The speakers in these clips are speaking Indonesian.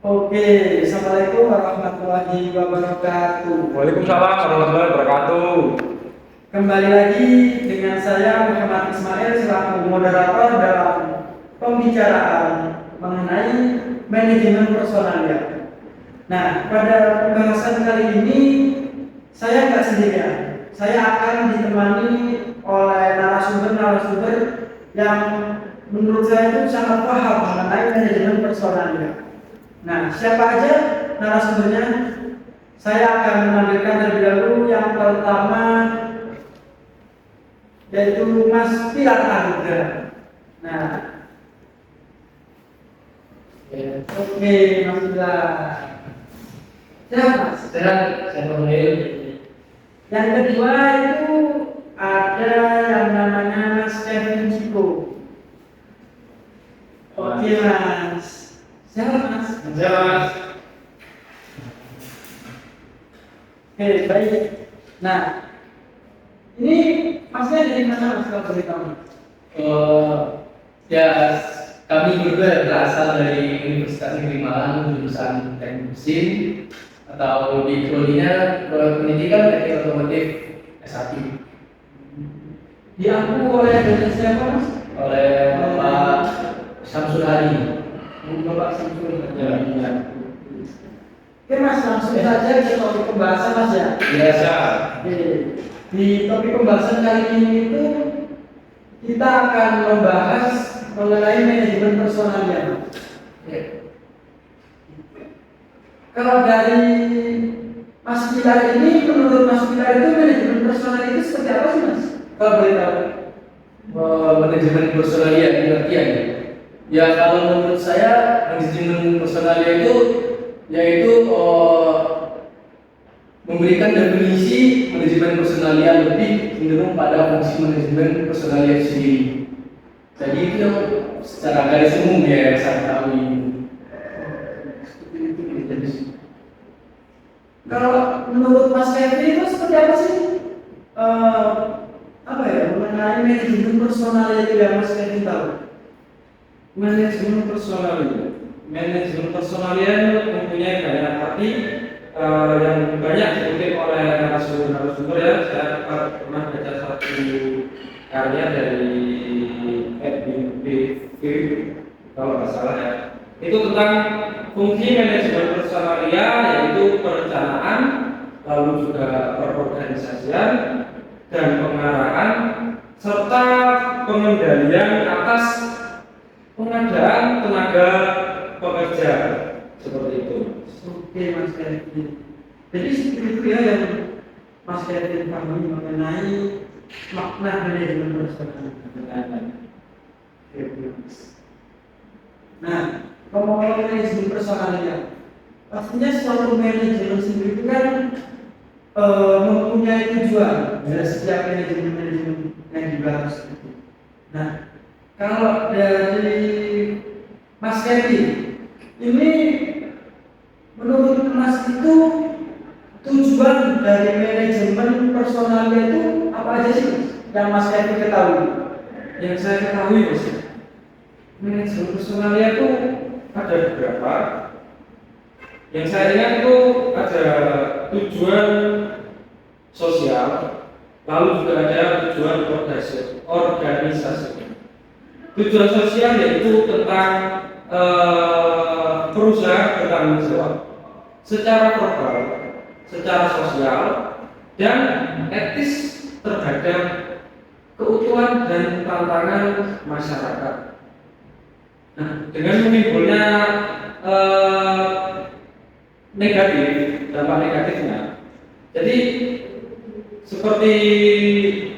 Oke, Assalamualaikum warahmatullahi wabarakatuh. Waalaikumsalam warahmatullahi wabarakatuh. Kembali lagi dengan saya Muhammad Ismail selaku moderator dalam pembicaraan mengenai manajemen personalia. Nah, pada pembahasan kali ini saya nggak sendirian. Saya akan ditemani oleh narasumber-narasumber yang menurut saya itu sangat paham mengenai manajemen personalia. Nah, siapa aja narasumbernya? Saya akan menampilkan terlebih dahulu yang pertama yaitu Mas Pilar Anugrah. Nah, oke Mas Pilar. Siapa Mas? Saya panggil. Yang kedua itu ada yang namanya Mas Kevin Ciko. Oke Mas. Siapa Mas? Mas. Oke, baik. Nah, ini Masnya dari mana Mas kalau boleh tahu? Ya, kami berdua berasal dari Universitas Negeri Malang jurusan Teknik Mesin atau di prodinya pendidikan teknik otomotif S1 Diampu oleh dosen siapa Mas? oleh Pak Samsul Hadi. Bapak Samsul. Ya. Oke Mas, langsung saja ke topik pembahasan Mas ya. Biasa. Oke. Di topik pembahasan kali ini itu kita akan membahas mengenai manajemen personalia. Ya. Kalau dari Mas Pilar ini, menurut Mas Pilar itu manajemen personalia itu seperti apa sih Mas? Kalau boleh tahu. Manajemen personalia pengertian. Ya, kalau menurut saya manajemen personalia itu yaitu memberikan definisi manajemen personalia lebih cenderung pada fungsi manajemen personalia sendiri. Jadi itu yang secara garis umum ya yang saya tahu. Kalau menurut Mas Kevin itu seperti apa sih? Apa ya mengenai manajemen personalia itu yang Mas Kevin tahu? Manajemen personalia mempunyai banyak arti yang banyak dikutip oleh narasumber ya. Saya pernah baca satu karya dari Edwin B. kalau nggak salah ya. Itu tentang fungsi manajemen personalia, yaitu perencanaan, lalu juga perorganisasian dan pengarahan serta pengendalian atas pengadaan tenaga pekerja seperti itu. Oke Mas Kevin. Jadi seperti itu ya yang Mas Kevin pahami mengenai makna manajemen personalia. Nah, ngomong-ngomong manajemen personalia, pastinya suatu manajemen sendiri itu kan mempunyai tujuan dari setiap manajemen yang dibahas itu. Nah, kalau dari Mas Kevin, ini menurut Mas itu tujuan dari manajemen personalia itu apa aja sih Mas? Yang Mas Kevin ketahui? Yang saya ketahui Mas, manajemen personalia itu ada beberapa. Yang saya ingat itu ada tujuan sosial, lalu juga ada tujuan organisasi. Tujuan sosial yaitu tentang perusahaan bertanggung jawab secara global, secara sosial, dan etis terhadap keutuhan dan tantangan masyarakat. Nah, dengan menimbulnya dampak negatifnya. Jadi seperti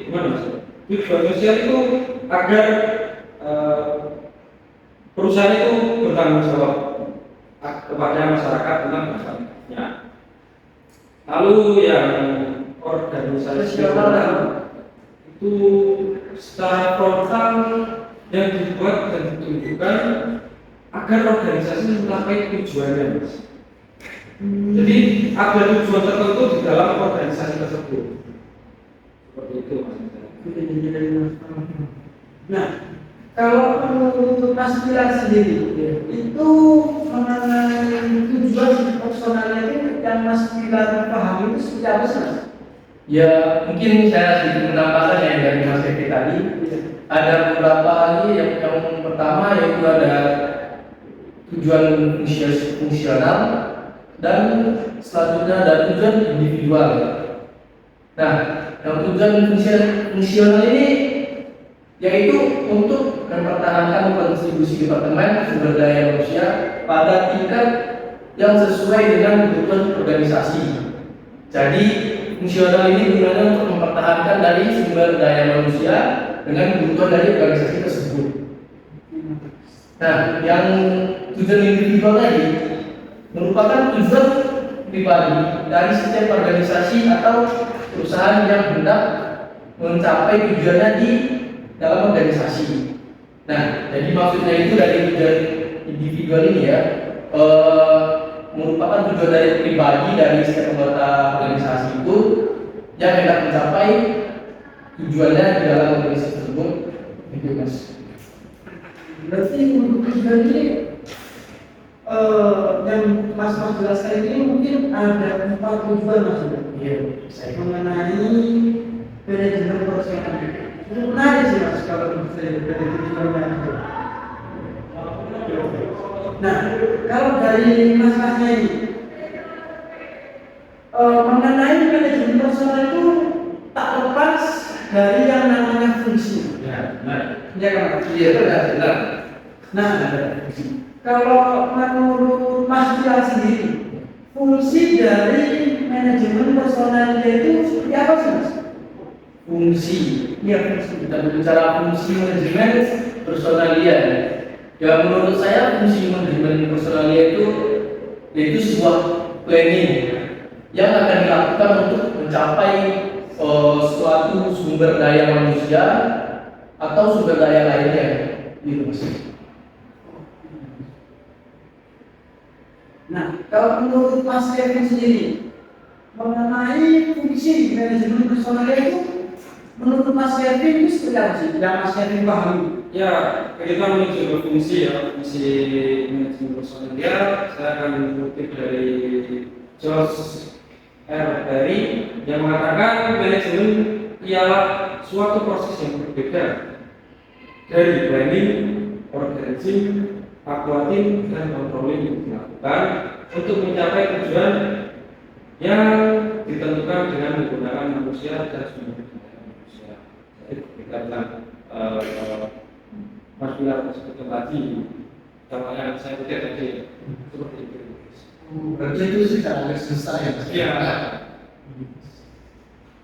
gimana Mas? Tujuan sosial itu agar perusahaan itu bertanggung jawab kepada masyarakat tentang masyarakatnya. Lalu yang organisasi itu secara frontal yang dibuat dan ditunjukkan agar organisasi mencapai tujuannya Mas. Jadi ada tujuan tertentu di dalam organisasi tersebut. Seperti itu Mas. Nah, Kalau menurut Mas Pilar sendiri, itu mengenai tujuan personalnya itu yang Mas Pilar pahami itu seperti apa sih Mas? Ya mungkin saya sedikit menambahkan ya dari Mas Kevin tadi. Ada beberapa lagi yang pertama yaitu ada tujuan fungsional dan selanjutnya ada tujuan individual. Nah, yang tujuan fungsional ini yaitu untuk mempertahankan kontribusi departemen sumber daya manusia pada tingkat yang sesuai dengan kebutuhan organisasi. Jadi fungsional ini gunanya untuk mempertahankan dari sumber daya manusia dengan kebutuhan dari organisasi tersebut. Nah, yang tujuan individual tadi merupakan tujuan pribadi dari setiap organisasi atau perusahaan yang hendak mencapai tujuannya di dalam organisasi. Nah, jadi maksudnya itu dari tujuan individual ini ya merupakan tujuan dari pribadi dari setiap anggota organisasi itu yang hendak mencapai tujuannya di dalam organisasi tersebut. Itu Mas. Berarti untuk tujuan ini yang Mas jelaskan ini mungkin ada 4 tujuan Mas. Iya, saya mengenai manajemen personal. Itu menarik sih Mas kalau saya dari tujuannya itu. Nah, kalau dari Mas-masnya ini mengenai manajemen personal itu tak lepas dari yang namanya fungsi. Ya, benar. Ya kan? Iya, benar. Nah, kalau menurut Mas Pilar sendiri, fungsi dari manajemen personal itu seperti apa sih Mas? fungsi. Iya, fungsi. Kita berbicara fungsi manajemen personalia. Ya menurut saya fungsi manajemen personalia itu yaitu sebuah planning yang akan dilakukan untuk mencapai suatu sumber daya manusia atau sumber daya lainnya gitu Mas. Nah, kalau menurut Mas Kevin sendiri, mengenai fungsi manajemen personal itu, menurut Mas Kevin itu seperti apa sih yang Mas Kevin pahami? Ya, kita menuju ke fungsi ya, fungsi manajemen personal dia. Saya akan mengutip dari George R. Berry yang mengatakan manajemen ialah suatu proses yang berbeda dari planning, organizing, aquating, dan controlling yang dilakukan untuk mencapai tujuan yang ditentukan dengan menggunakan manusia dan sumber daya manusia. Jadi kita bilang Mas Pilar sebutkan tadi, kalau yang saya kutip tadi seperti itu. Berarti itu secara garis besar ya Mas. Iya.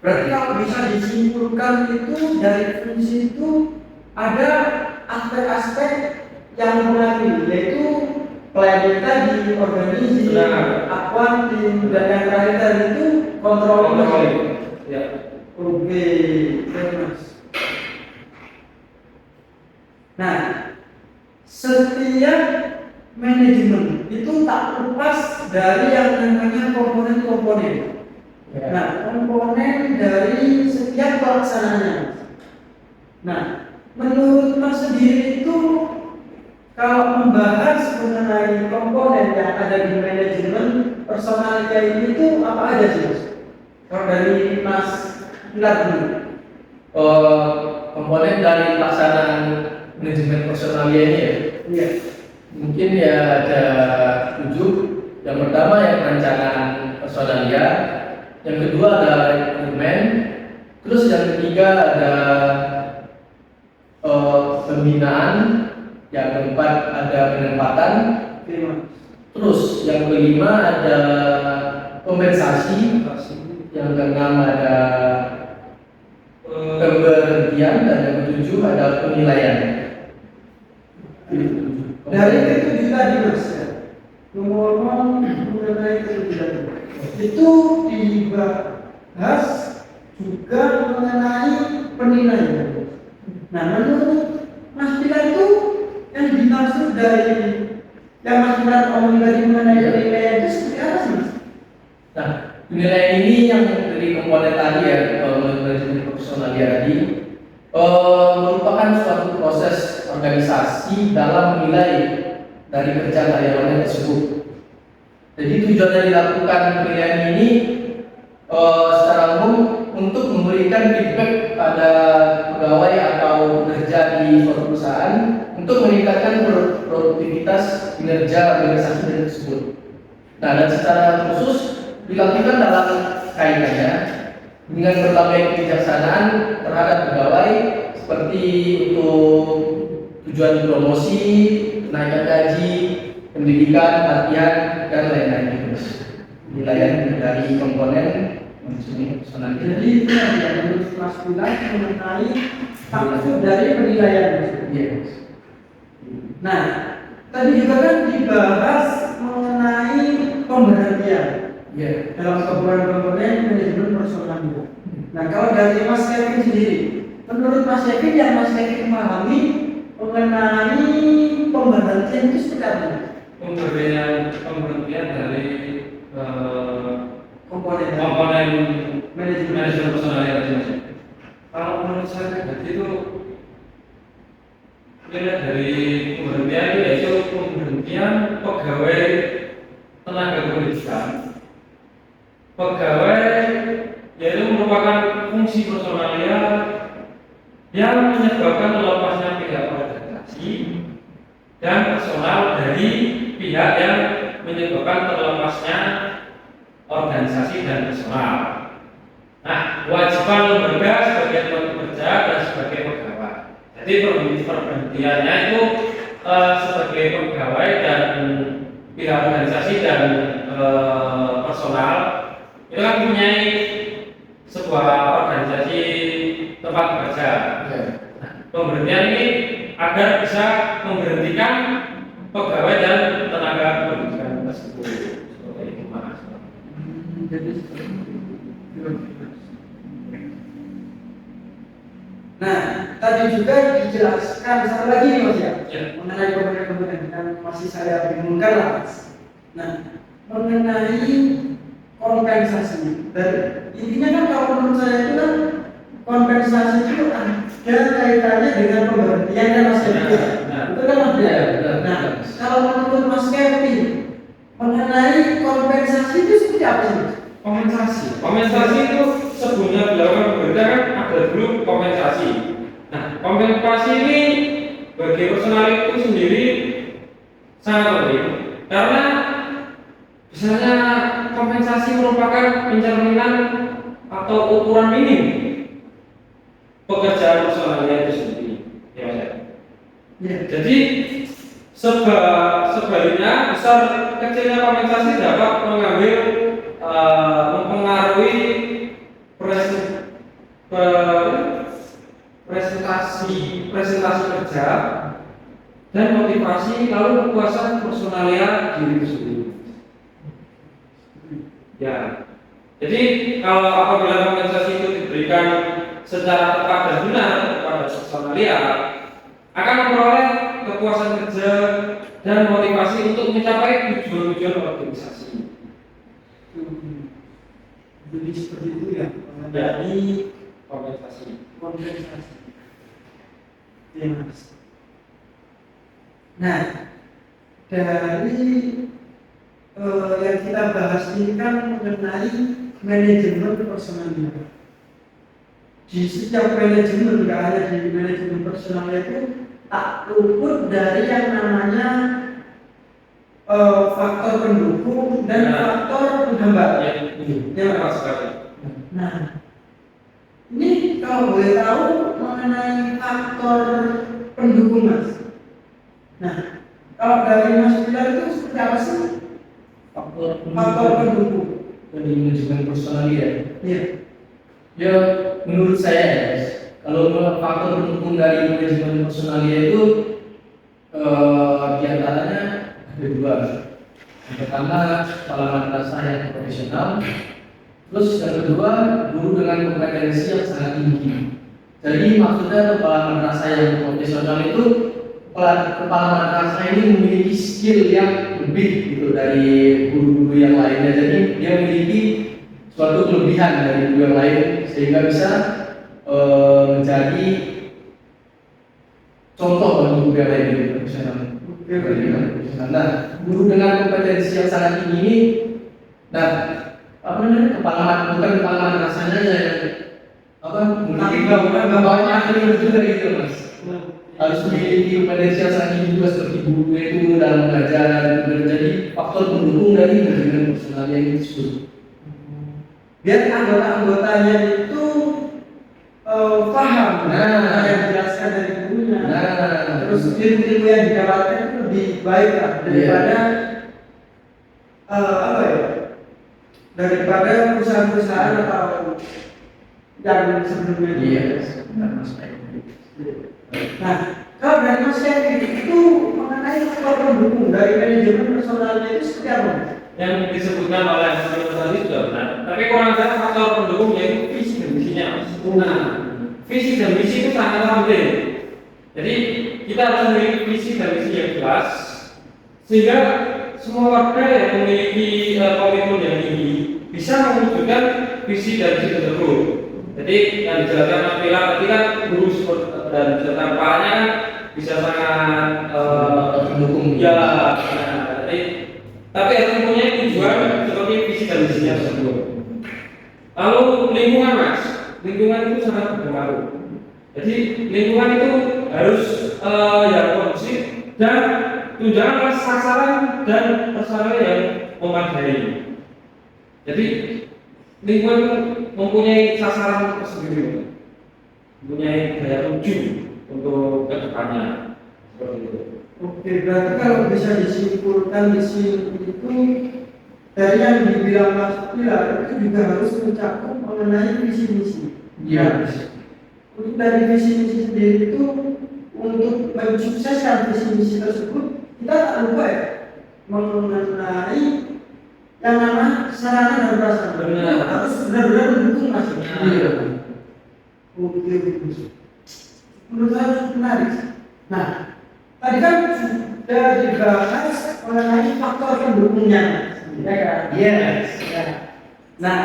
Berarti kalau bisa disimpulkan itu dari fungsi itu ada aspek-aspek yang mengakui, yaitu planning tadi, organisasi, aquating, dan yang terakhir tadi itu controlling. Ya. Oke, Mas. Nah, setiap manajemen itu tak lepas dari yang namanya komponen-komponen. Nah, komponen dari setiap pelaksanaannya. Nah, menurut Mas sendiri itu kalau membahas mengenai komponen yang ada di manajemen personalnya ini itu apa aja sih Mas? Kalau dari Mas Pilar dulu. Komponen dari pelaksanaan manajemen personalia ini ya. Iya. Mungkin ya ada 7. Yang pertama yang perencanaan personalia, yang kedua ada rekrutmen, terus yang ketiga ada pembinaan, yang keempat ada penempatan, terus yang kelima ada kompensasi, yang keenam ada pemberhentian, dan yang ketujuh ada penilaian. Dari itu tadi Mas, ngomong mengenai ketujuh itu dibahas juga mengenai penilaian. Nah, menurut Mas Pilar itu yang dimaksud dari yang Mas Pilar omongin tadi mengenai penilaian itu seperti apa sih Mas? Nah, penilaian ini yang dari komponen tadi ya, manajemen personalia tadi merupakan suatu proses organisasi organisasi dalam menilai dari kerja karyawannya tersebut. Jadi tujuan dari dilakukan penilaian ini secara umum untuk memberikan feedback pada pegawai atau pekerja di suatu perusahaan untuk meningkatkan produktivitas kinerja organisasi tersebut. Nah, dan secara khusus dilakukan dalam kaitannya dengan berbagai kebijaksanaan terhadap pegawai seperti untuk tujuan promosi, kenaikan gaji, pendidikan, pelatihan, dan lain-lain. Penilaian dari komponen manajemen personal. Jadi itu yang menurut Mas bilang mengenai maksud dari penilaian. Yes. Nah, tadi juga kan dibahas mengenai pemberhentian dalam komponen manajemen personal. Nah, kalau dari Mas Kevin sendiri, menurut Mas Kevin yang Mas Kevin pahami mengenai pemberhentian itu seperti apa? Pemberhentian dari Komponen manajemen personal. Kalau menurut saya berarti itu dilihat dari pemberhentian itu yaitu pemberhentian pegawai tenaga kependidikan. Pegawai yaitu merupakan fungsi personalia yang menyebabkan lepasnya pihak organisasi dan personal dari pihak yang menyebabkan terlepasnya organisasi dan personal. Nah, kewajiban lembaga sebagai tempat bekerja dan sebagai pegawai. Jadi perhentiannya itu sebagai pegawai dan pihak organisasi dan personal itu kan punya sebuah organisasi tempat bekerja. Nah, pemberhentian ini agar bisa memberhentikan pegawai dan tenaga pendidikan tersebut. Seperti itu, Mas. Nah, tadi juga dijelaskan satu lagi nih Mas ya, mengenai komponen yang masih saya bingungkan lah Mas. Nah, mengenai kompensasi. Dan intinya kan kalau menurut saya itu kan kompensasi itu ada kaitannya dengan pemberhentian dan Mas Kevin. Itu kan Mas ya. Nah, kalau menurut Mas Kevin mengenai kompensasi itu seperti apa sih? Kompensasi itu sebelumnya dilakukan pemerintah kan ada dulu kompensasi. Nah, kompensasi ini bagi personal itu sendiri sangat penting karena misalnya kompensasi merupakan pencerminan atau ukuran minim pekerjaan personalnya itu sendiri. Ya, Ya. Jadi sebaliknya besar kecilnya kompensasi dapat mengambil mempengaruhi presentasi kerja dan motivasi lalu kepuasan personalia diri itu sendiri. Ya, jadi kalau apabila kompensasi itu diberikan secara tepat dan benar kepada personalia akan memperoleh kepuasan kerja dan motivasi untuk mencapai tujuan-tujuan organisasi. Jadi seperti itu ya, Dari kompensasi. Ya, Mas. Nah, dari yang kita bahas ini kan mengenai manajemen personalnya. Di setiap manajemen, nggak hanya di manajemen personalnya itu tak luput dari yang namanya faktor pendukung dan faktor penghambat. Ya, Mas sekali. Nah, ini kalau boleh tahu mengenai faktor pendukung Mas. Nah, kalau dari Mas Bilal itu seperti apa sih faktor pendukung dari manajemen personalia? Iya. Ya, menurut saya ya, guys, kalau faktor pendukung dari manajemen personalia itu diantaranya ada dua. Yang pertama, pengalaman rasa yang profesional. Terus yang kedua, guru dengan kompetensi yang sangat tinggi. Jadi maksudnya pengalaman rasa yang profesional itu kepala rasa ini memiliki skill yang lebih gitu dari guru-guru yang lainnya. Jadi dia memiliki suatu kelebihan dari guru yang lain sehingga bisa menjadi contoh bagi guru yang lain di profesional. Nah, guru dengan kompetensi yang sangat tinggi ini, nah apa namanya, bukan kepalaman rasanya aja ya, apa Tapi bawahnya ahli juga gitu mas. Harus memiliki kompetensi yang sangat tinggi juga seperti guru itu dalam belajar, menjadi faktor pendukung dari manajemen personal yang disebut. Biar anggota-anggotanya itu paham yang dijelaskan dari gurunya. Terus ilmu-ilmu yang didapatkan itu lebih baik lah daripada apa ya? Daripada perusahaan-perusahaan atau yang sebelumnya. Iya, mas. Nah, kalau dari Mas Kevin itu mengenai faktor pendukung dari manajemen personalnya itu seperti apa? Yang disebutkan oleh teman-teman tadi sudah benar, tapi kurang ada faktor pendukung yaitu visi dan misinya. Nah, visi dan misi itu sangat penting. Jadi kita harus memiliki visi dan misi yang jelas, sehingga semua warga yang memiliki komitmen yang tinggi bisa mewujudkan visi dan misi tersebut. Jadi yang dijelaskan Mas Bila tadi kan guru dan serta kepalanya kan bisa sangat mendukung. Ya, nah, tapi harus mempunyai tujuan seperti visi dan misinya tersebut. Lalu lingkungan mas, lingkungan itu sangat berpengaruh. Jadi lingkungan itu harus yang kondusif dan tunjangan sasaran dan persaudaraan yang memadai. Jadi lingkungan mempunyai sasaran tersendiri, mempunyai daya tuju untuk kedepannya seperti itu. Oke, berarti kalau bisa disimpulkan di sini itu dari yang dibilang Mas Bila itu juga harus mencakup mengenai visi misi. Iya. Untuk dari visi misi sendiri itu untuk mensukseskan visi misi tersebut kita tak lupa ya mengenai yang namanya sarana dan prasarana harus benar-benar mendukung Mas. Iya. Oke, menurut saya cukup menarik. Nah, tadi kan sudah dibahas mengenai faktor pendukungnya, ya kan? Yes. Ya. Nah,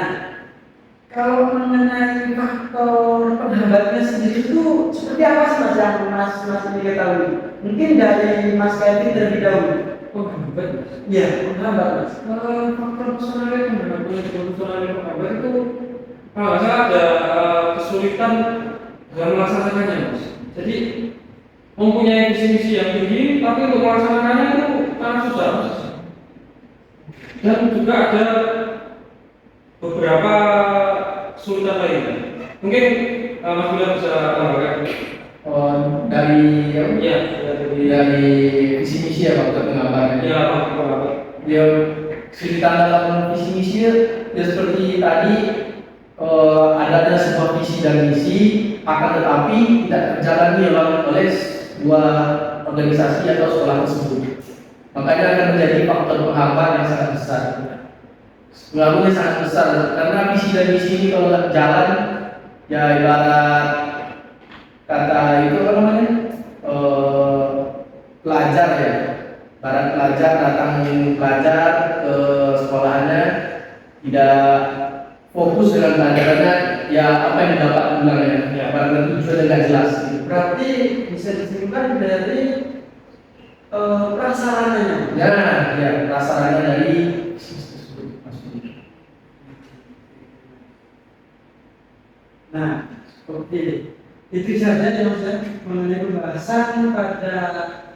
kalau mengenai faktor penghambatnya sendiri itu seperti apa sih Mas yang Mas ini ketahui? Mungkin dari Mas Kevin terlebih dahulu. Penghambat, Iya, penghambat Mas. faktor personalnya penghambat itu kalau nggak salah ada kesulitan dalam melaksanakannya mas. Jadi mempunyai visi misi yang tinggi, tapi untuk melaksanakannya itu sangat susah mas. Dan juga ada beberapa kesulitan lainnya. Mungkin Mas Bila bisa tambahkan. Dari Ya, dari visi misi ya faktor penggambaran. ya penghambat. Dia kesulitan dalam visi misi ya seperti tadi adanya sebuah visi dan misi akan tetapi tidak terjalani oleh sebuah organisasi atau sekolah tersebut. Makanya akan menjadi faktor penghambat yang sangat besar. Pengaruhnya sangat besar karena visi dan misi ini kalau nggak jalan ya ibarat kata itu apa namanya pelajar ya, ibarat pelajar datang belajar ke sekolahnya tidak fokus dengan pelajarannya, ya apa yang didapat bulannya, ya karena tujuannya nggak jelas. Berarti bisa disimpulkan dari prasarananya. Ya prasarannya dari Nah, oke. Itu saja yang saya mengenai pembahasan pada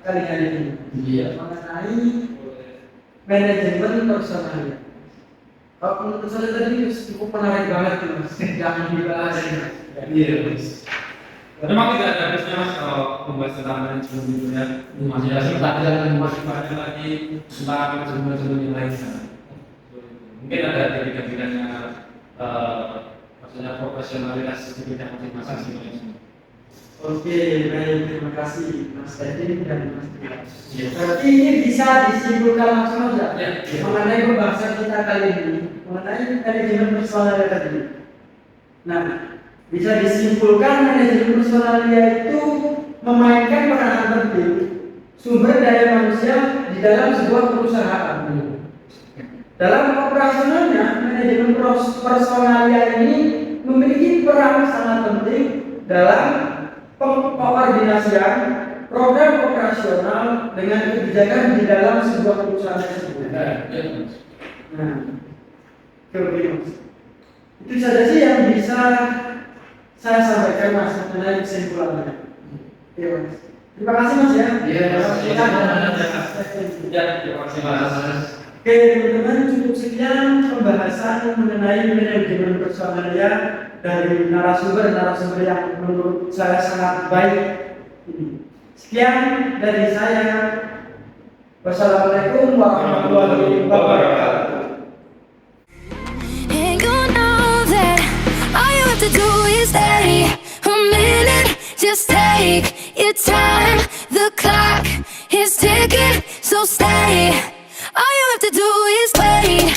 kali ini. Iya. Mengenai manajemen personal. Kalau menurut saya tadi cukup menarik banget tuh mas. Jangan dibahas ya. Iya mas. Memang tidak ada habisnya mas kalau membahas tentang manajemen itu ya. Masih ada pelajaran masih banyak lagi tentang manajemen yang lainnya. Mungkin ada bidang-bidangnya, maksudnya profesionalitas di bidang masing-masing. Oke, baik, terima kasih Mas Kevin dan Mas Bila. Berarti ini bisa disimpulkan langsung saja mengenai pembahasan kita kali ini mengenai manajemen personalia tadi. Nah, bisa disimpulkan manajemen personalia itu memainkan peranan penting sumber daya manusia di dalam sebuah perusahaan. Dalam operasionalnya, manajemen personalia ini memiliki peran sangat penting dalam pengkoordinasian, program operasional dengan kebijakan di dalam sebuah perusahaan tersebut. Nah, oke Mas. Itu saja sih yang bisa saya sampaikan Mas mengenai kesimpulannya. Oke Mas. Terima kasih Mas ya. Iya, Mas. Ya, terima kasih Mas. Oke teman-teman, cukup sekian pembahasan mengenai manajemen personalia dari narasumber yang menurut saya sangat baik ini. Sekian dari saya. Wassalamualaikum warahmatullahi wabarakatuh. And you know that all you have to do is stay a minute. Just take your time. The clock is ticking, so stay. All you have to do is wait.